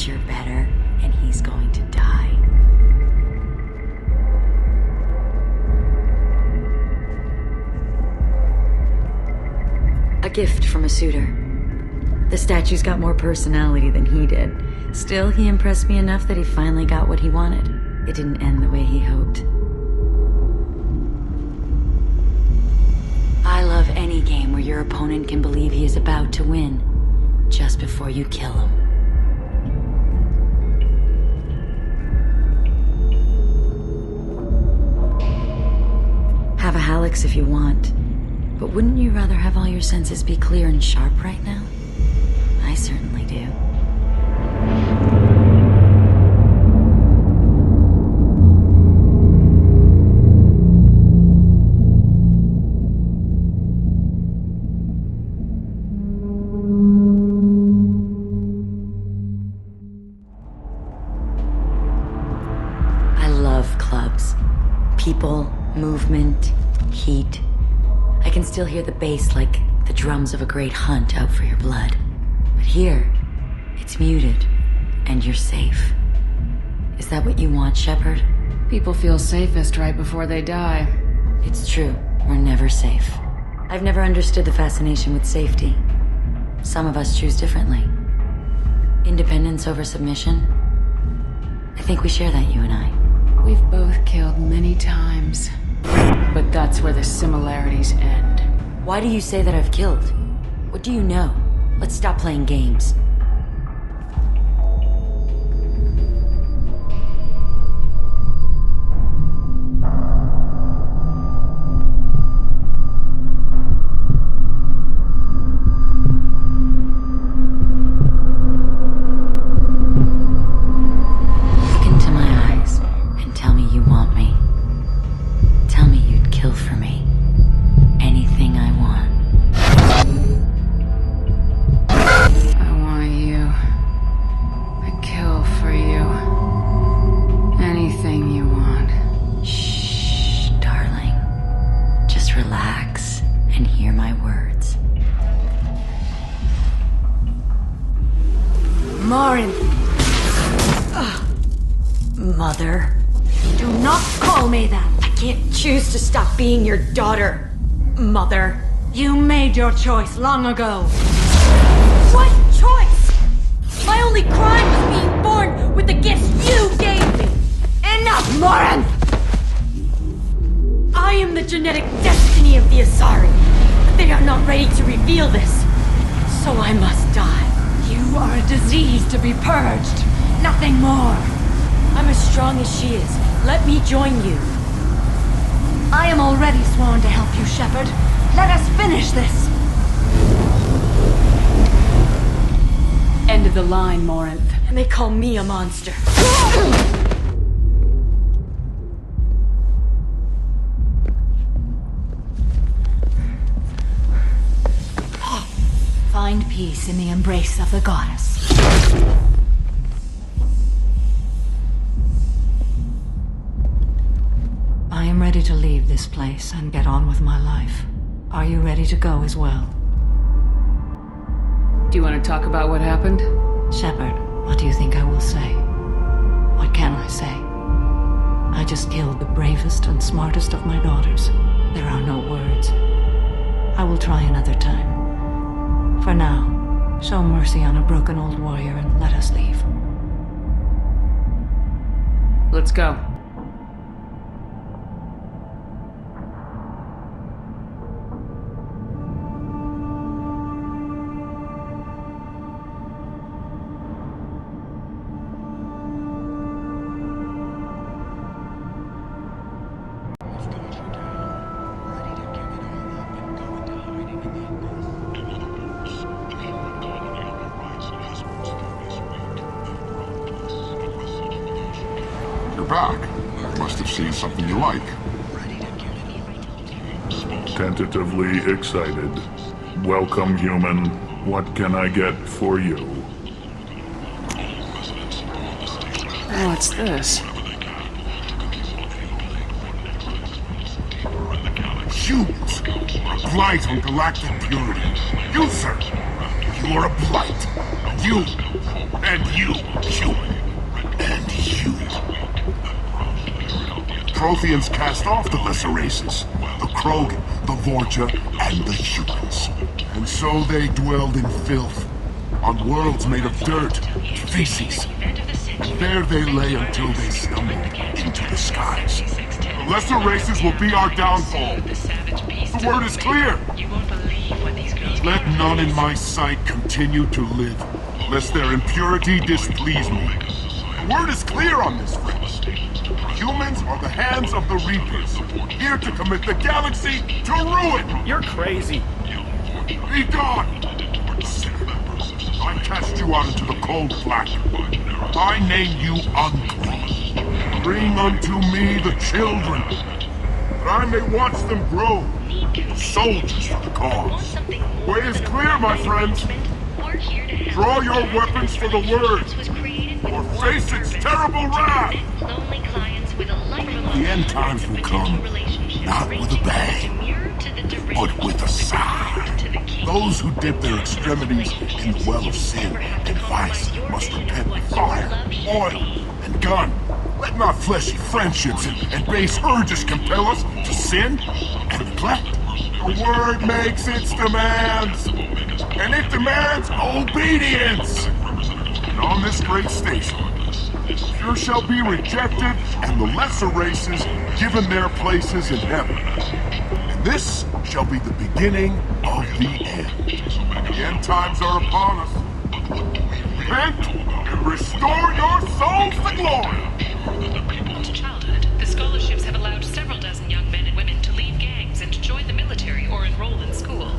future better, and he's going to die. A gift from a suitor. The statue's got more personality than he did. Still, he impressed me enough that he finally got what he wanted. It didn't end the way he hoped. I love any game where your opponent can believe he is about to win, just before you kill him. Have a Hallex if you want, but wouldn't you rather have all your senses be clear and sharp right now? I certainly do. I love clubs. People, movement, heat. I can still hear the bass like the drums of a great hunt out for your blood. But here, it's muted, and you're safe. Is that what you want, Shepard? People feel safest right before they die. It's true, we're never safe. I've never understood the fascination with safety. Some of us choose differently. Independence over submission? I think we share that, you and I. We've both killed many times. But that's where the similarities end. Why do you say that I've killed? What do you know? Let's stop playing games. Look into my eyes and tell me you want me. Tell me you'd kill for me. Anything I want. I want you. I'd kill for you. Anything you want. Shh, darling. Just relax and hear my words. Marin! Mother. Do not call me that! I can't choose to stop being your daughter, Mother. You made your choice long ago. What choice? My only crime was being born with the gifts you gave me. Enough, Moran! I am the genetic destiny of the Asari. But they are not ready to reveal this. So I must die. You are a disease to be purged. Nothing more. I'm as strong as she is. Let me join you. I am already sworn to help you, Shepard. Let us finish this. End of the line, Morinth. And they call me a monster. Find peace in the embrace of the goddess. I am ready to leave this place and get on with my life. Are you ready to go as well? Do you want to talk about what happened? Shepard, what do you think I will say? What can I say? I just killed the bravest and smartest of my daughters. There are no words. I will try another time. For now, show mercy on a broken old warrior and let us leave. Let's go. You're back. Must have seen something you like. Tentatively excited. Welcome, human. What can I get for you? What's this? Shoes! A blight on galactic purity. You, sir! You You are a blight. You, and you, human, and you. Protheans cast off the lesser races, the Krogan, the Vorcha, and the humans. And so they dwelled in filth, on worlds made of dirt, feces. And there they lay until they stumbled into the skies. The lesser races will be our downfall. The word is clear. Let none in my sight continue to live, lest their impurity displease me. The word is clear on this, friends. Humans are the hands of the Reapers, here to commit the galaxy to ruin! You're crazy. Be gone! I cast you out into the cold black. I name you unclean. Bring unto me the children, that I may watch them grow. Soldiers for the cause. Way is clear, my friends. Draw your weapons for the word, or face its terrible wrath. The end times will come, not with a bang, but with a sigh. Those who dip their extremities in the well of sin and vice must repent with fire, oil, and gun. Let not fleshy friendships and base urges compel us to sin and neglect. The word makes its demands, and it demands obedience. And on this great station, pure shall be rejected, and the lesser races given their places in heaven. And this shall be the beginning of the end. The end times are upon us. Repent and restore your souls to glory. Since childhood, the scholarships have allowed several dozen young men and women to leave gangs and to join the military or enroll in school.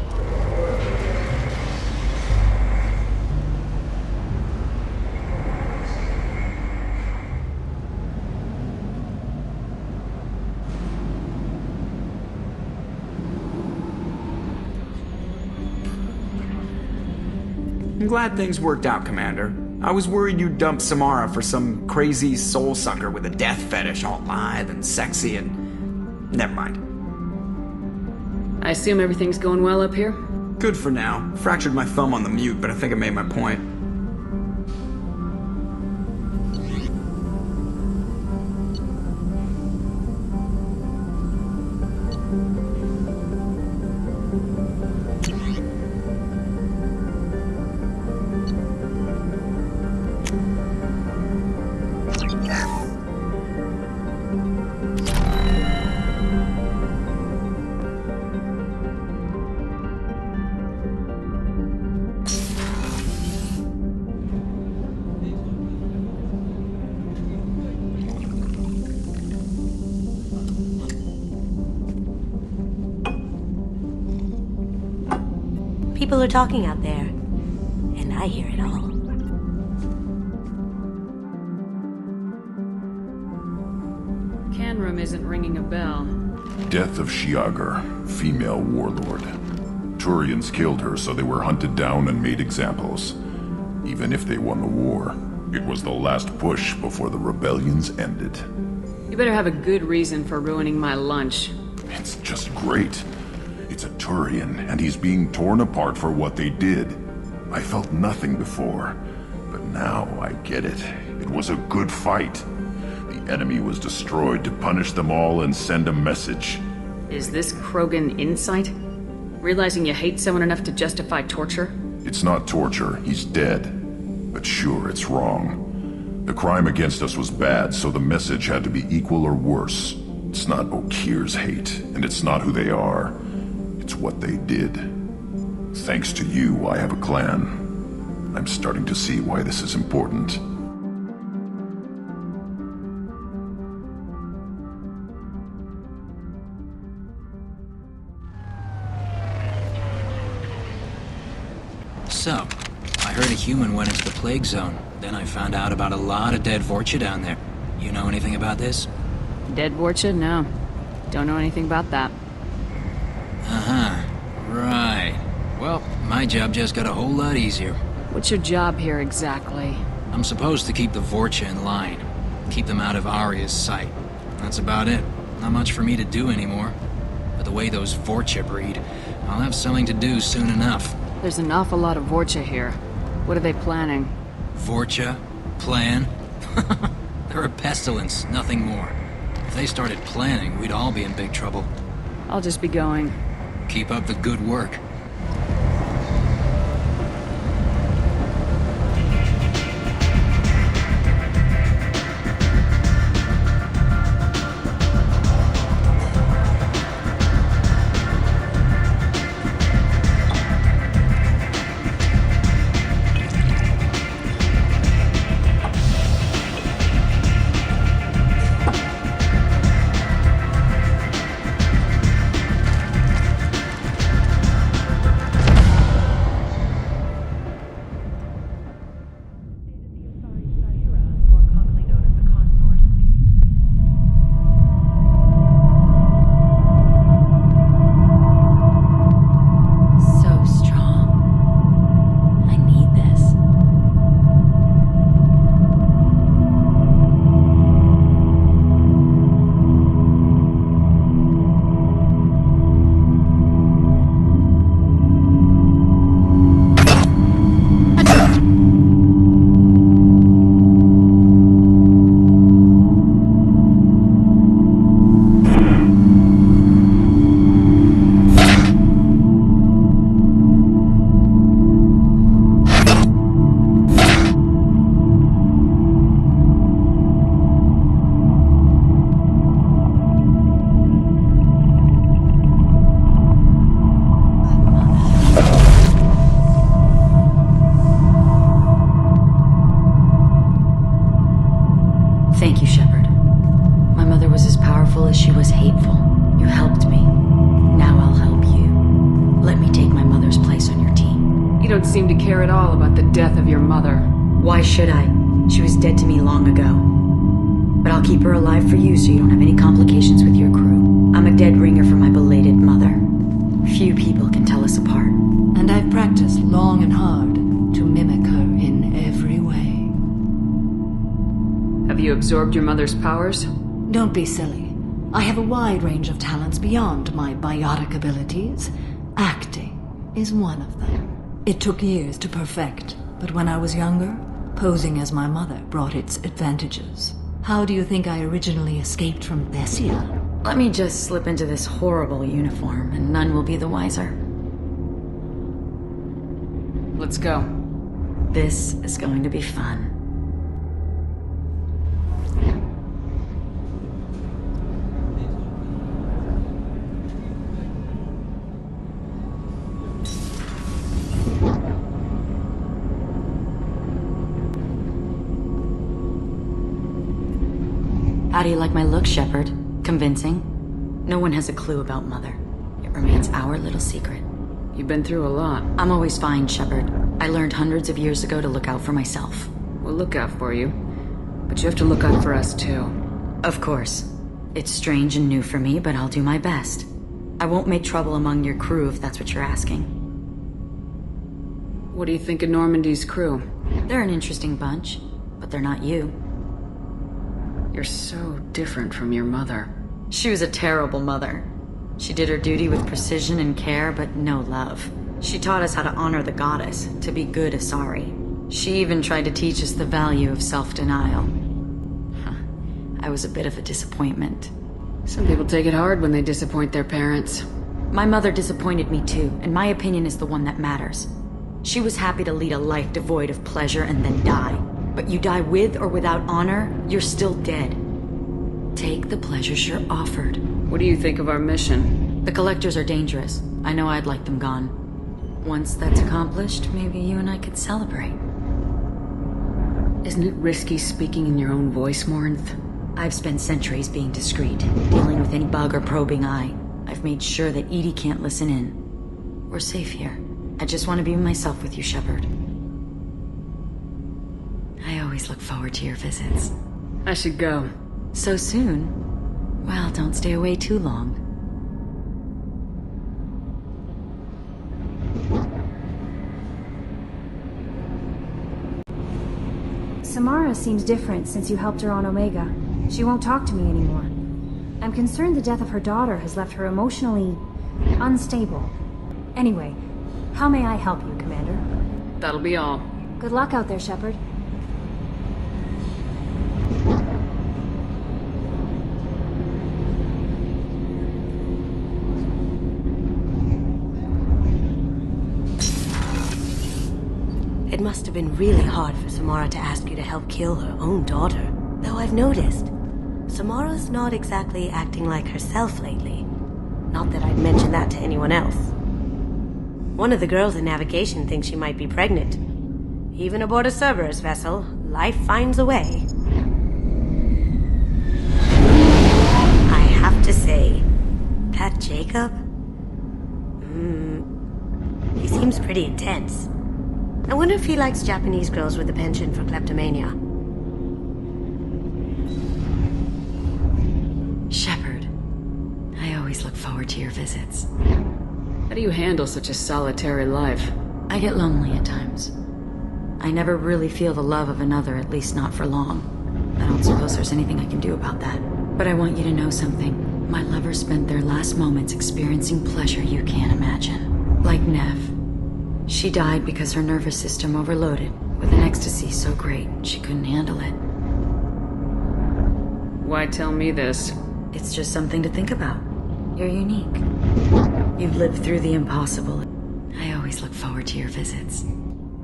I'm glad things worked out, Commander. I was worried you'd dump Samara for some crazy soul sucker with a death fetish all lithe and sexy and... never mind. I assume everything's going well up here? Good for now. Fractured my thumb on the mute, but I think I made my point. People are talking out there, and I hear it all. Canrum isn't ringing a bell. Death of Shiagar, female warlord. Turians killed her, so they were hunted down and made examples. Even if they won the war, it was the last push before the rebellions ended. You better have a good reason for ruining my lunch. It's just great. It's a Turian, and he's being torn apart for what they did. I felt nothing before, but now I get it. It was a good fight. The enemy was destroyed to punish them all and send a message. Is this Krogan insight? Realizing you hate someone enough to justify torture? It's not torture, he's dead. But sure, it's wrong. The crime against us was bad, so the message had to be equal or worse. It's not Okir's hate, and it's not who they are. It's what they did. Thanks to you, I have a clan. I'm starting to see why this is important. So, I heard a human went into the plague zone. Then I found out about a lot of dead Vorcha down there. You know anything about this? Dead Vorcha? No. Don't know anything about that. Uh-huh. Right. Well, my job just got a whole lot easier. What's your job here exactly? I'm supposed to keep the Vorcha in line. Keep them out of Arya's sight. That's about it. Not much for me to do anymore. But the way those Vorcha breed, I'll have something to do soon enough. There's an awful lot of Vorcha here. What are they planning? Vorcha? Plan? They're a pestilence, nothing more. If they started planning, we'd all be in big trouble. I'll just be going. Keep up the good work. Thank you, Shepard. My mother was as powerful as she was hateful. You helped me. Now I'll help you. Let me take my mother's place on your team. You don't seem to care at all about the death of your mother. Why should I? She was dead to me long ago. But I'll keep her alive for you so you don't have any complications with your crew. I'm a dead ringer for my belated mother. Few people can tell us apart. And I've practiced long and hard to mimic her in every way. Have you absorbed your mother's powers? Don't be silly. I have a wide range of talents beyond my biotic abilities. Acting is one of them. It took years to perfect, but when I was younger, posing as my mother brought its advantages. How do you think I originally escaped from Thessia? Let me just slip into this horrible uniform, and none will be the wiser. Let's go. This is going to be fun. How do you like my look, Shepard? Convincing? No one has a clue about Mother. It remains our little secret. You've been through a lot. I'm always fine, Shepard. I learned hundreds of years ago to look out for myself. We'll look out for you. But you have to look out for us, too. Of course. It's strange and new for me, but I'll do my best. I won't make trouble among your crew if that's what you're asking. What do you think of Normandy's crew? They're an interesting bunch, but they're not you. You're so different from your mother. She was a terrible mother. She did her duty with precision and care, but no love. She taught us how to honor the goddess, to be good Asari. She even tried to teach us the value of self-denial. I was a bit of a disappointment. Some people take it hard when they disappoint their parents. My mother disappointed me too, and my opinion is the one that matters. She was happy to lead a life devoid of pleasure and then die. But you die with or without honor, you're still dead. Take the pleasures you're offered. What do you think of our mission? The Collectors are dangerous. I know I'd like them gone. Once that's accomplished, maybe you and I could celebrate. Isn't it risky speaking in your own voice, Morinth? I've spent centuries being discreet, dealing with any bug or probing eye. I've made sure that Edie can't listen in. We're safe here. I just want to be myself with you, Shepard. I always look forward to your visits. I should go. So soon? Well, don't stay away too long. Samara seems different since you helped her on Omega. She won't talk to me anymore. I'm concerned the death of her daughter has left her emotionally unstable. Anyway, How may I help you, Commander? That'll be all. Good luck out there, Shepard. It must have been really hard for Samara to ask you to help kill her own daughter. Though I've noticed, Samara's not exactly acting like herself lately. Not that I'd mention that to anyone else. One of the girls in navigation thinks she might be pregnant. Even aboard a Cerberus vessel, life finds a way. I have to say, that Jacob? He seems pretty intense. I wonder if he likes Japanese girls with a penchant for kleptomania. Shepard, I always look forward to your visits. How do you handle such a solitary life? I get lonely at times. I never really feel the love of another, at least not for long. I don't suppose there's anything I can do about that. But I want you to know something. My lover spent their last moments experiencing pleasure you can't imagine. Like Nev. She died because her nervous system overloaded with an ecstasy so great she couldn't handle it. Why tell me this? It's just something to think about. You're unique. You've lived through the impossible. I always look forward to your visits.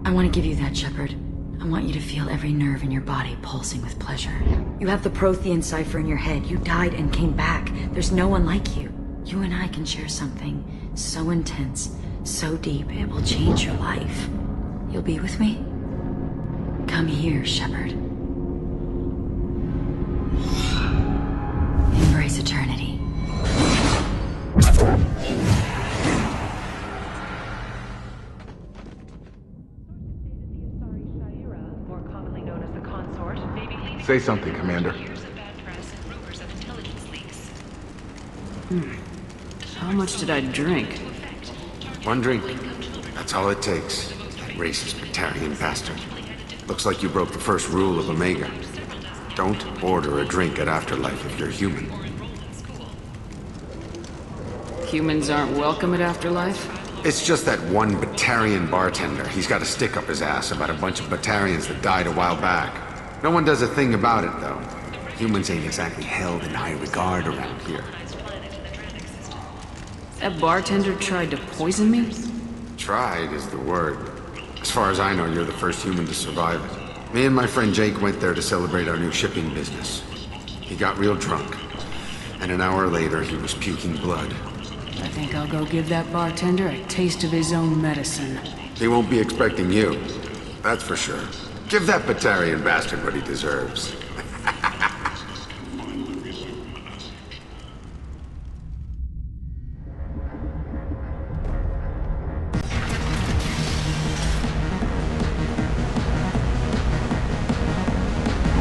I want to give you that, Shepard. I want you to feel every nerve in your body pulsing with pleasure. You have the Prothean cipher in your head. You died and came back. There's no one like you. You and I can share something so intense, so deep, it will change your life. You'll be with me? Come here, Shepard. Embrace eternity. Say something, Commander. How much did I drink? One drink. That's all it takes. That racist Batarian bastard. Looks like you broke the first rule of Omega. Don't order a drink at Afterlife if you're human. Humans aren't welcome at Afterlife? It's just that one Batarian bartender. He's got a stick up his ass about a bunch of Batarians that died a while back. No one does a thing about it, though. Humans ain't exactly held in high regard around here. That bartender tried to poison me? Tried is the word. As far as I know, you're the first human to survive it. Me and my friend Jake went there to celebrate our new shipping business. He got real drunk, and an hour later he was puking blood. I think I'll go give that bartender a taste of his own medicine. He won't be expecting you, that's for sure. Give that Batarian bastard what he deserves. Do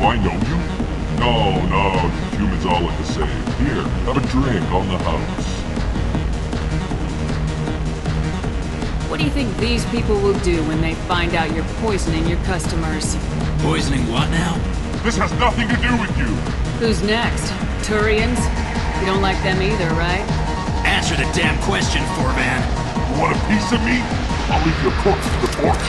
I know you? No, humans all look the same. Here, have a drink on the house. What do you think these people will do when they find out you're poisoning your customers? Poisoning what now? This has nothing to do with you! Who's next? Turians? You don't like them either, right? Answer the damn question, Forvan. You want a piece of me? I'll leave your corpse to the torch.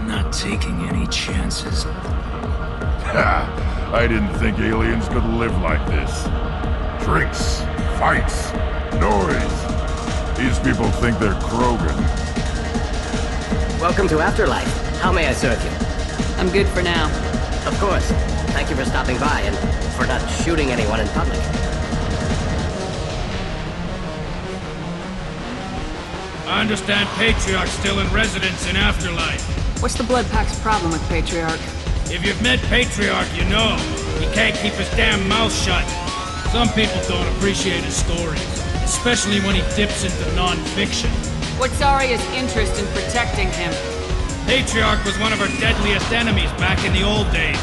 Not taking any chances. Ha! I didn't think aliens could live like this. Drinks, fights, noise. These people think they're Krogan. Welcome to Afterlife. How may I serve you? I'm good for now. Of course. Thank you for stopping by and for not shooting anyone in public. I understand Patriarch's still in residence in Afterlife. What's the Blood Pack's problem with Patriarch? If you've met Patriarch, you know. He can't keep his damn mouth shut. Some people don't appreciate his stories, especially when he dips into non-fiction. What's Arya's interest in protecting him? Patriarch was one of her deadliest enemies back in the old days.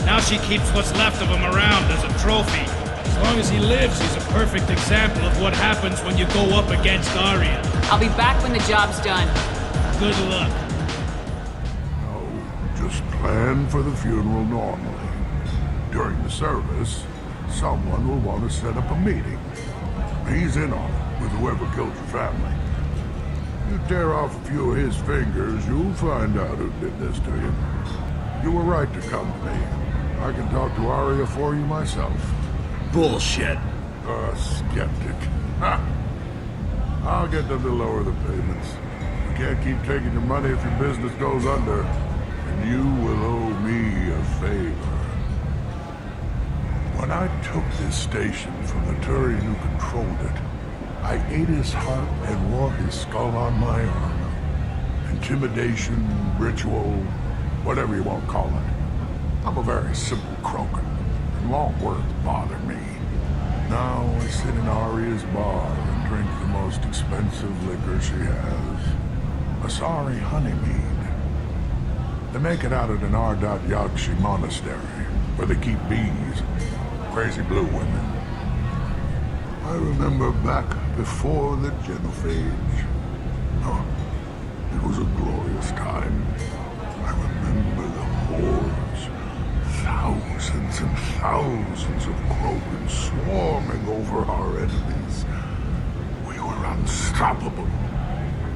Now she keeps what's left of him around as a trophy. As long as he lives, he's a perfect example of what happens when you go up against Arya. I'll be back when the job's done. Good luck. No, just plan for the funeral normally. During the service, someone will want to set up a meeting. He's in on it with whoever killed your family. You tear off a few of his fingers, you'll find out who did this to you. You were right to come to me. I can talk to Arya for you myself. Bullshit. Skeptic. Ha! I'll get them to lower the payments. You can't keep taking your money if your business goes under. And you will owe me a favor. When I took this station from the Turian who controlled it, I ate his heart and wore his skull on my arm. Intimidation, ritual, whatever you want to call it. I'm a very simple Krogan, and long words bother me. Now I sit in Arya's bar and drink the most expensive liquor she has. Asari honeymead. They make it out at an Ardat-Yakshi monastery, where they keep bees and crazy blue women. I remember back before the genophage. Oh, it was a glorious time. I remember the hordes. Thousands and thousands of Krogan swarming over our enemies. We were unstoppable.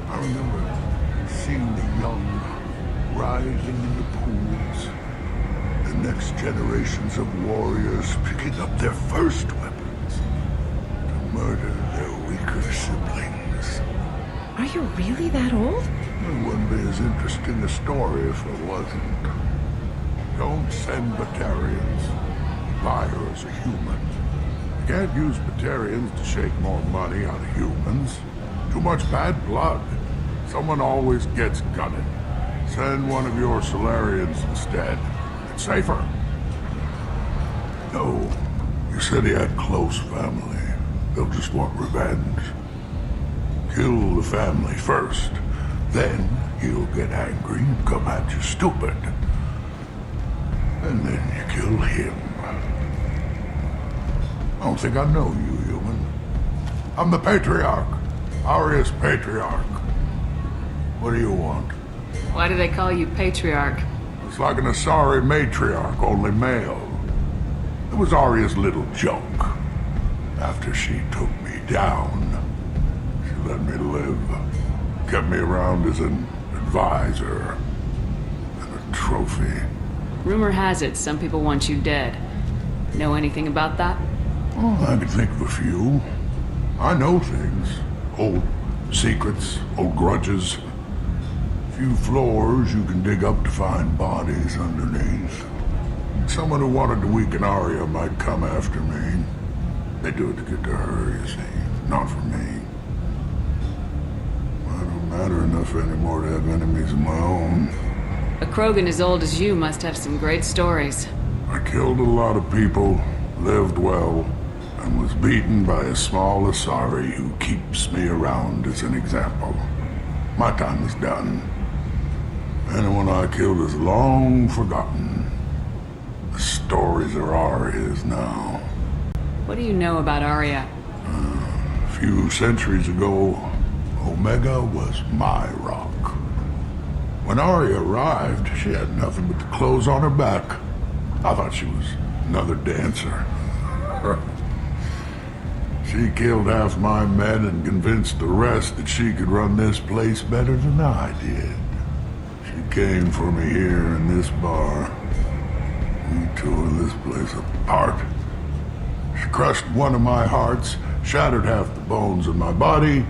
I remember seeing the young rising in the pools. The next generations of warriors picking up their first weapons to murder their weaker siblings. Are you really that old? It wouldn't be as interesting a story if it wasn't. Don't send Batarians. Liars are human. You can't use Batarians to shake more money out of humans. Too much bad blood. Someone always gets gutted. Send one of your Solarians instead. It's safer. No, you said he had close family. They'll just want revenge. Kill the family first. Then he'll get angry and come at you stupid. And then you kill him. I don't think I know you, human. I'm the Patriarch. Arya's Patriarch. What do you want? Why do they call you Patriarch? It's like an Asari matriarch, only male. It was Arya's little joke. After she took me down, she let me live. Kept me around as an advisor and a trophy. Rumor has it some people want you dead. Know anything about that? Oh, I can think of a few. I know things. Old secrets, old grudges. Few floors you can dig up to find bodies underneath. Someone who wanted to weaken Arya might come after me. They do it to get to her, you see, not for me. I don't matter enough anymore to have enemies of my own. A Krogan as old as you must have some great stories. I killed a lot of people, lived well, and was beaten by a small Asari who keeps me around as an example. My time is done. Anyone I killed is long forgotten. The stories are Arya's now. What do you know about Arya? A few centuries ago, Omega was my rock. When Arya arrived, she had nothing but the clothes on her back. I thought she was another dancer. She killed half my men and convinced the rest that she could run this place better than I did. She came for me here in this bar. We tore this place apart. She crushed one of my hearts, shattered half the bones in my body,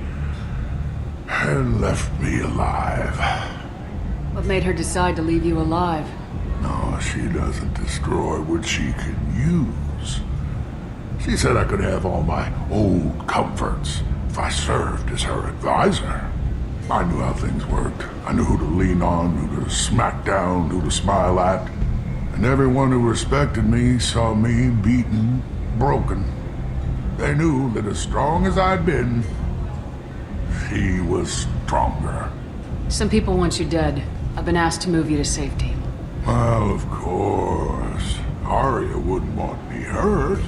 and left me alive. What made her decide to leave you alive? No, she doesn't destroy what she can use. She said I could have all my old comforts if I served as her advisor. I knew how things worked. I knew who to lean on, who to smack down, who to smile at. And everyone who respected me saw me beaten, broken. They knew that as strong as I'd been, she was stronger. Some people want you dead. I've been asked to move you to safety. Well, of course. Arya wouldn't want me hurt.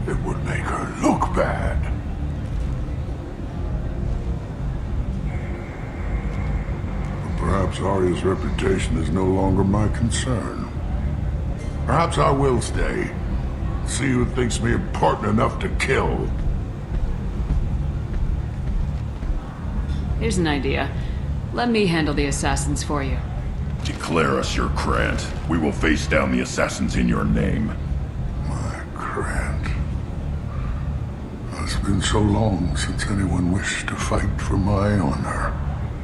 It would make her look bad. Perhaps Arya's reputation is no longer my concern. Perhaps I will stay. See who thinks me important enough to kill. Here's an idea. Let me handle the assassins for you. Declare us your Krant. We will face down the assassins in your name. My Krant. It's been so long since anyone wished to fight for my honor.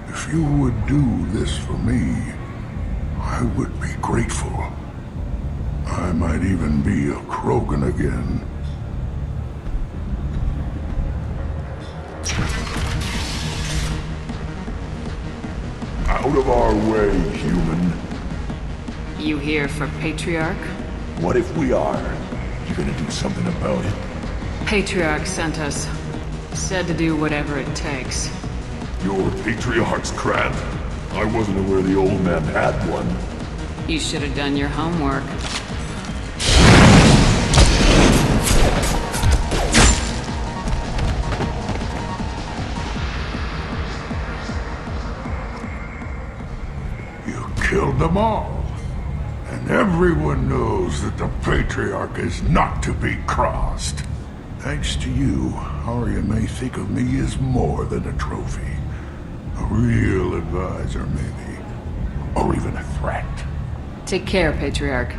If you would do this for me, I would be grateful. I might even be a Krogan again. Out of our way, human. You here for Patriarch? What if we are? You gonna do something about it? Patriarch sent us. Said to do whatever it takes. Your Patriarch's Krant? I wasn't aware the old man had one. You should have done your homework. Killed them all. And everyone knows that the Patriarch is not to be crossed. Thanks to you, Arya may think of me as more than a trophy. A real advisor, maybe. Or even a threat. Take care, Patriarch.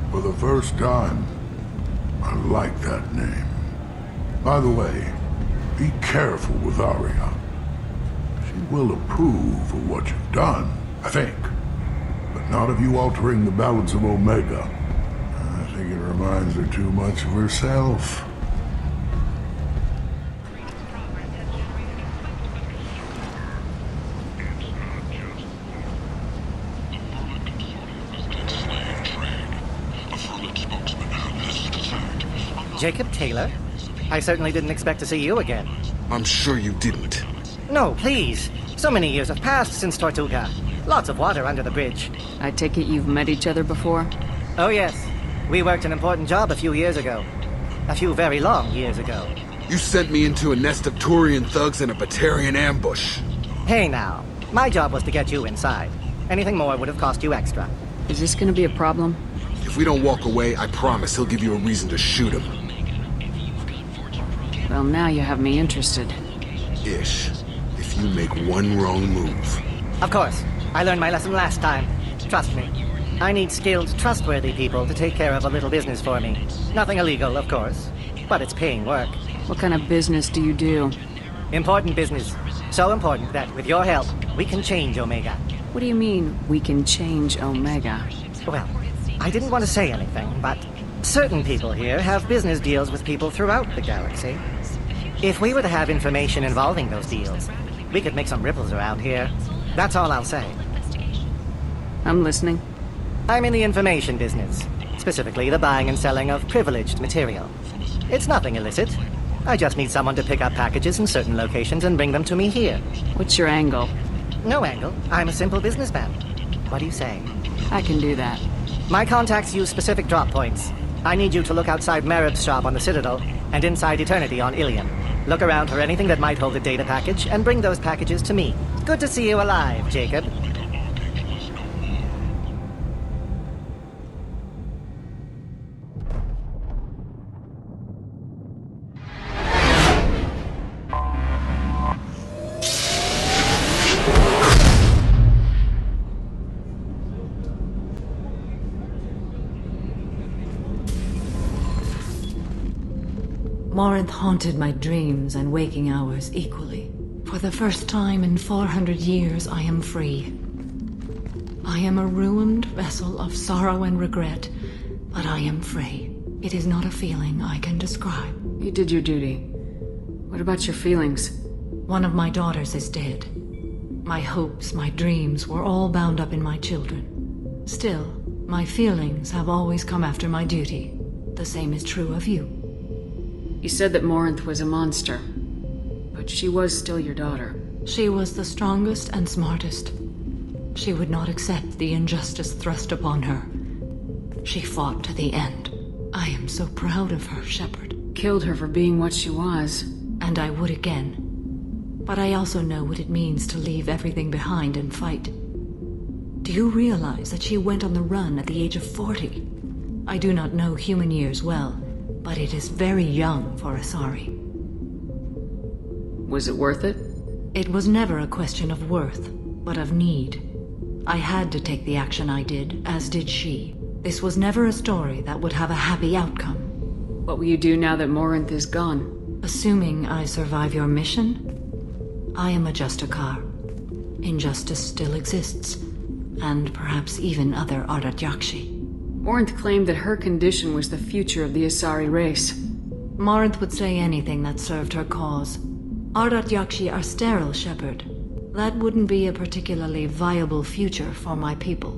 For the first time, I like that name. By the way, be careful with Arya. She will approve of what you've done, I think. But not of you altering the balance of Omega. I think it reminds her too much of herself. Jacob Taylor? I certainly didn't expect to see you again. I'm sure you didn't. No, please. So many years have passed since Tortuga. Lots of water under the bridge. I take it you've met each other before? Oh yes. We worked an important job a few years ago. A few very long years ago. You sent me into a nest of Turian thugs in a Batarian ambush. Hey now. My job was to get you inside. Anything more would have cost you extra. Is this gonna be a problem? If we don't walk away, I promise he'll give you a reason to shoot him. Well, now you have me interested. Ish. If you make one wrong move. Of course. I learned my lesson last time. Trust me. I need skilled, trustworthy people to take care of a little business for me. Nothing illegal, of course. But it's paying work. What kind of business do you do? Important business. So important that, with your help, we can change Omega. What do you mean, we can change Omega? Well, I didn't want to say anything, but certain people here have business deals with people throughout the galaxy. If we were to have information involving those deals, we could make some ripples around here. That's all I'll say. I'm listening. I'm in the information business. Specifically, the buying and selling of privileged material. It's nothing illicit. I just need someone to pick up packages in certain locations and bring them to me here. What's your angle? No angle. I'm a simple businessman. What do you say? I can do that. My contacts use specific drop points. I need you to look outside Merib's shop on the Citadel and inside Eternity on Ilium. Look around for anything that might hold a data package and bring those packages to me. Good to see you alive, Jacob. Morinth haunted my dreams and waking hours equally. For the first time in 400 years, I am free. I am a ruined vessel of sorrow and regret, but I am free. It is not a feeling I can describe. You did your duty. What about your feelings? One of my daughters is dead. My hopes, my dreams were all bound up in my children. Still, my feelings have always come after my duty. The same is true of you. You said that Morinth was a monster, but she was still your daughter. She was the strongest and smartest. She would not accept the injustice thrust upon her. She fought to the end. I am so proud of her, Shepard. Killed her for being what she was. And I would again. But I also know what it means to leave everything behind and fight. Do you realize that she went on the run at the age of 40? I do not know human years well, but it is very young for Asari. Was it worth it? It was never a question of worth, but of need. I had to take the action I did, as did she. This was never a story that would have a happy outcome. What will you do now that Morinth is gone? Assuming I survive your mission, I am a Justikar. Injustice still exists, and perhaps even other Ardat-Yakshi. Morinth claimed that her condition was the future of the Asari race. Morinth would say anything that served her cause. Ardat-Yakshi are sterile, Shepard. That wouldn't be a particularly viable future for my people.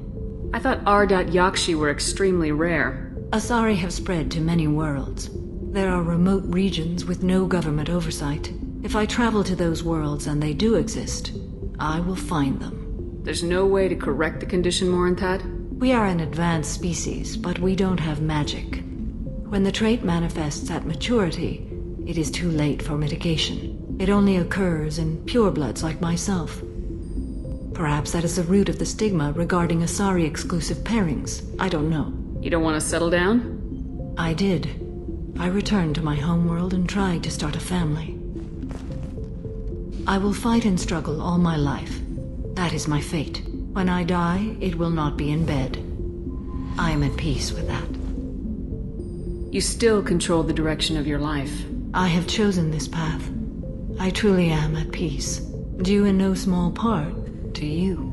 I thought Ardat-Yakshi were extremely rare. Asari have spread to many worlds. There are remote regions with no government oversight. If I travel to those worlds and they do exist, I will find them. There's no way to correct the condition Morinth had? We are an advanced species, but we don't have magic. When the trait manifests at maturity, it is too late for mitigation. It only occurs in purebloods like myself. Perhaps that is the root of the stigma regarding Asari-exclusive pairings. I don't know. You don't want to settle down? I did. I returned to my homeworld and tried to start a family. I will fight and struggle all my life. That is my fate. When I die, it will not be in bed. I am at peace with that. You still control the direction of your life. I have chosen this path. I truly am at peace, due in no small part to you.